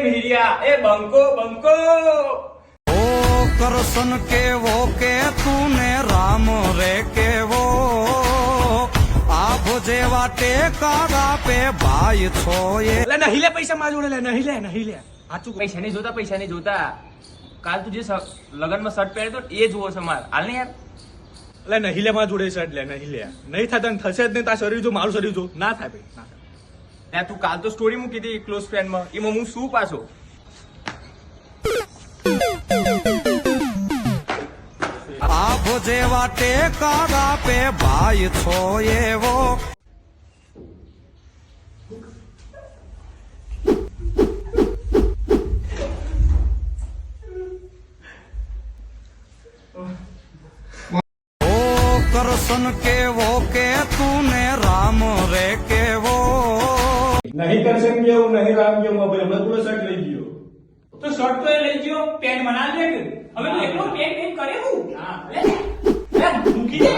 મિહિરિયા એ બંકો બંકો ओ करसन के वो के तूने राम रे के वो आप जेवा टेकारा पे भाई छो ये લે નહીં લે પૈસા મારા જોડે લે નહીં લે સાચું પૈસા નહીં જોતા કાલ તું જે લગનમાં શર્ટ પહેર્યો તો એ જુઓ છે માર હાલ ને યાર લે નહીં લે મારા જોડે શર્ટ લે નહીં થતા ને થશે જ નહીં. તાર શરીર જો મારું શરીર જો ના થાય ભાઈ ના થાય. ત્યાં તું કાલ તો સ્ટોરી મૂકી હતી ક્લોઝ ફ્રેન્ડમાં એમાં હું શું પાછો आप जेवा टेकारा पे भाई छो ये वो ओ करसन के वो के तूने राम रे के वो નહીં કરશે કેવું નહીં રામ કેવું ભાઈ હમણાં પૂરો શર્ટ લઈ ગયો. તો શર્ટ તો એ લઈ ગયો પેન્ટ બના લે હવે તું એકલો પેન્ટ કરે હું મૂકી દે